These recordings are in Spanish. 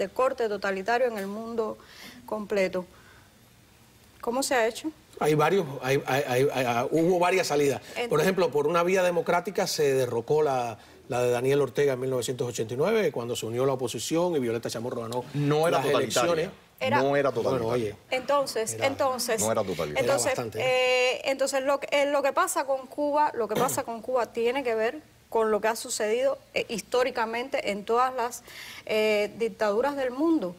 de corte totalitario en el mundo completo. ¿Cómo se ha hecho? Hubo varias salidas. Por ejemplo, por una vía democrática se derrocó la de Daniel Ortega en 1989, cuando se unió la oposición y Violeta Chamorro ganó las elecciones. No era totalitaria. Bueno, oye, Entonces, no era totalitaria. entonces lo que pasa con Cuba, tiene que ver con lo que ha sucedido históricamente en todas las dictaduras del mundo.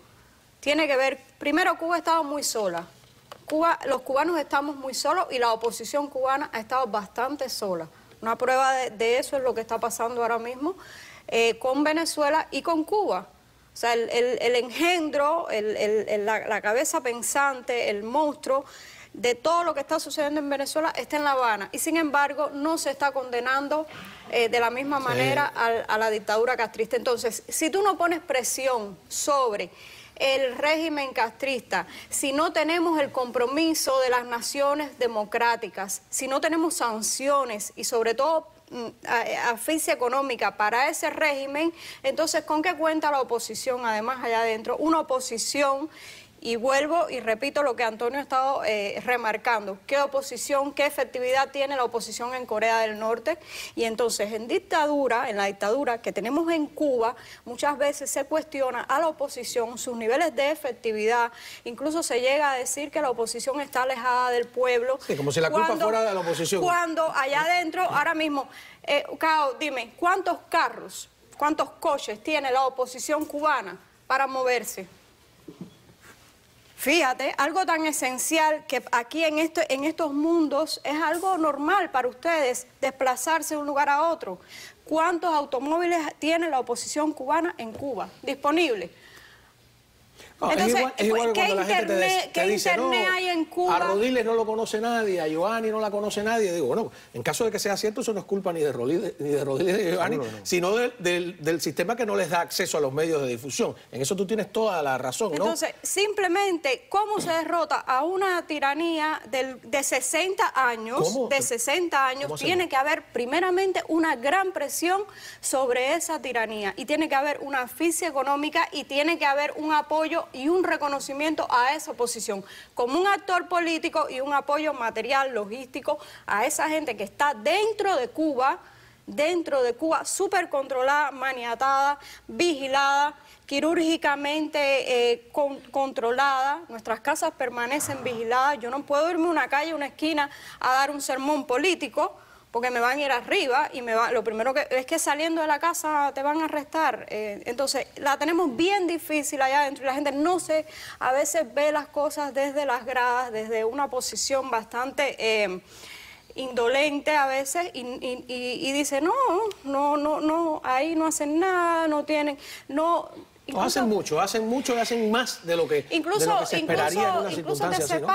Tiene que ver, primero, Cuba estaba muy sola. Los cubanos estamos muy solos y la oposición cubana ha estado bastante sola. Una prueba de eso es lo que está pasando ahora mismo con Venezuela y con Cuba. O sea, el engendro, la cabeza pensante, el monstruo de todo lo que está sucediendo en Venezuela está en La Habana. Y sin embargo, no se está condenando de la misma manera a la dictadura castrista. Entonces, si tú no pones presión sobre el régimen castrista, si no tenemos el compromiso de las naciones democráticas, si no tenemos sanciones y sobre todo asfixia económica para ese régimen, entonces ¿con qué cuenta la oposición además allá adentro? Una oposición, y vuelvo y repito lo que Antonio ha estado remarcando, qué oposición, qué efectividad tiene la oposición en Corea del Norte. Y entonces en la dictadura que tenemos en Cuba, muchas veces se cuestiona a la oposición sus niveles de efectividad, incluso se llega a decir que la oposición está alejada del pueblo. Sí, como si la culpa fuera de la oposición. Cuando allá adentro, ahora mismo, Cao, dime, ¿cuántos carros, cuántos coches tiene la oposición cubana para moverse? Fíjate, algo tan esencial que aquí en estos mundos es algo normal para ustedes, desplazarse de un lugar a otro. ¿Cuántos automóviles tiene la oposición cubana en Cuba disponibles? No, entonces, es igual cuando la gente te dice, no, hay en Cuba? A Rodiles no lo conoce nadie, a Giovanni no la conoce nadie. Digo, bueno, en caso de que sea cierto, eso no es culpa ni de Rodiles ni de Giovanni, sino del sistema que no les da acceso a los medios de difusión. En eso tú tienes toda la razón, ¿no? Entonces, simplemente, ¿cómo se derrota a una tiranía de 60 años? ¿Cómo? De 60 años, tiene que haber primeramente una gran presión sobre esa tiranía y tiene que haber una asfixia económica y tiene que haber un apoyo y un reconocimiento a esa oposición como un actor político y un apoyo material, logístico a esa gente que está dentro de Cuba, súper controlada, maniatada, vigilada, quirúrgicamente controlada. Nuestras casas permanecen vigiladas. Yo no puedo irme a una calle, a una esquina a dar un sermón político porque me van a ir arriba y lo primero que es que saliendo de la casa te van a arrestar. Entonces, la tenemos bien difícil allá adentro y la gente a veces ve las cosas desde las gradas, desde una posición bastante indolente a veces y dice, no, ahí no hacen nada, no tienen, no... Hacen mucho y hacen más de lo que se esperaría en una circunstancia así, ¿no?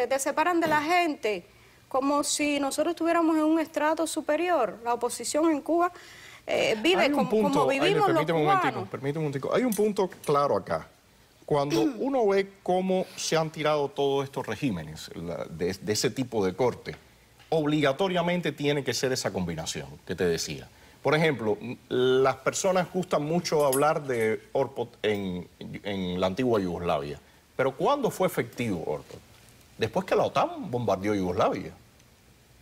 Te separan de la gente, como si nosotros estuviéramos en un estrato superior. La oposición en Cuba vive como vivimos los cubanos. Permíteme un momentico. Hay un punto claro acá. Cuando uno ve cómo se han tirado todos estos regímenes de ese tipo de corte, obligatoriamente tiene que ser esa combinación que te decía. Por ejemplo, las personas gustan mucho hablar de Orpot en la antigua Yugoslavia. Pero ¿cuándo fue efectivo Orpot? Después que la OTAN bombardeó Yugoslavia.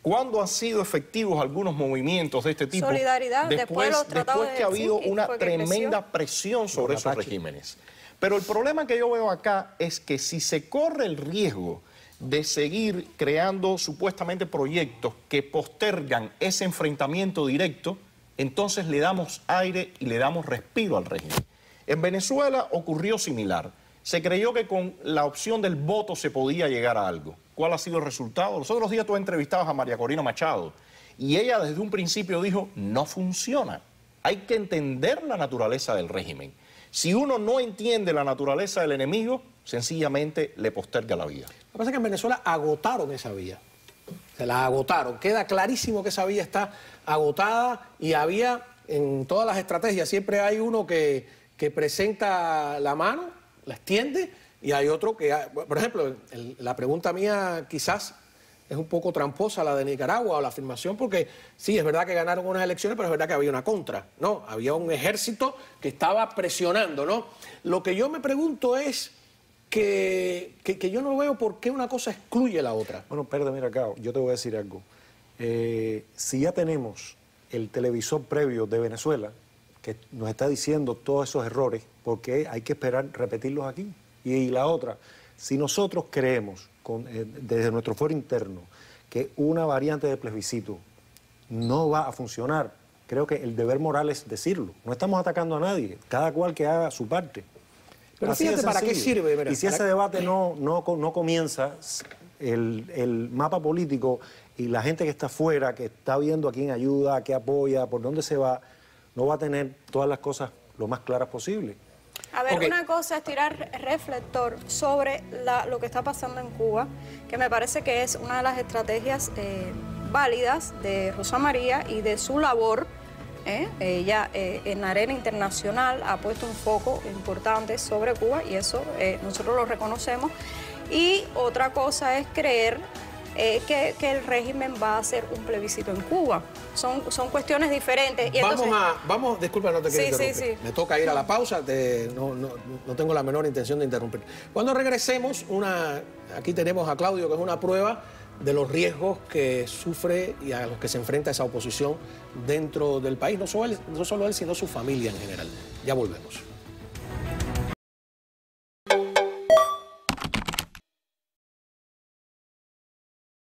¿Cuándo han sido efectivos algunos movimientos de este tipo? Solidaridad, después que ha habido una tremenda presión sobre esos regímenes. Pero el problema que yo veo acá es que si se corre el riesgo de seguir creando supuestamente proyectos que postergan ese enfrentamiento directo, entonces le damos aire y le damos respiro al régimen. En Venezuela ocurrió similar. Se creyó que con la opción del voto se podía llegar a algo. ¿Cuál ha sido el resultado? Los otros días tú entrevistabas a María Corina Machado y ella desde un principio dijo, no funciona. Hay que entender la naturaleza del régimen. Si uno no entiende la naturaleza del enemigo, sencillamente le posterga la vida. Lo que pasa es que en Venezuela agotaron esa vía. Se la agotaron. Queda clarísimo que esa vía está agotada y había en todas las estrategias, siempre hay uno que presenta la mano, la extiende, y hay otro que, por ejemplo, la pregunta mía quizás es un poco tramposa la de Nicaragua o la afirmación, porque sí, es verdad que ganaron unas elecciones, pero es verdad que había una contra, ¿no? Había un ejército que estaba presionando, ¿no? Lo que yo me pregunto es que yo no veo por qué una cosa excluye la otra. Bueno, espérate, mira acá, yo te voy a decir algo. Si ya tenemos el televisor previo de Venezuela, que nos está diciendo todos esos errores, ¿por qué hay que esperar repetirlos aquí? Y la otra, si nosotros creemos desde nuestro fuero interno que una variante de plebiscito no va a funcionar, creo que el deber moral es decirlo. No estamos atacando a nadie, cada cual que haga su parte. Pero así fíjate, ¿para qué sirve? Mira, y si ese debate no comienza, el mapa político y la gente que está afuera, que está viendo a quién ayuda, a qué apoya, por dónde se va, no va a tener todas las cosas lo más claras posible. A ver, una cosa es tirar reflector sobre lo que está pasando en Cuba, que me parece que es una de las estrategias válidas de Rosa María y de su labor. Ella en la arena internacional ha puesto un foco importante sobre Cuba y eso nosotros lo reconocemos. Y otra cosa es creer que el régimen va a hacer un plebiscito en Cuba. Son cuestiones diferentes. Y vamos, disculpa, no te quiero interrumpir. Sí. Me toca ir a la pausa, no tengo la menor intención de interrumpir. Cuando regresemos, aquí tenemos a Claudio, que es una prueba de los riesgos que sufre y a los que se enfrenta esa oposición dentro del país, no solo él, sino su familia en general. Ya volvemos.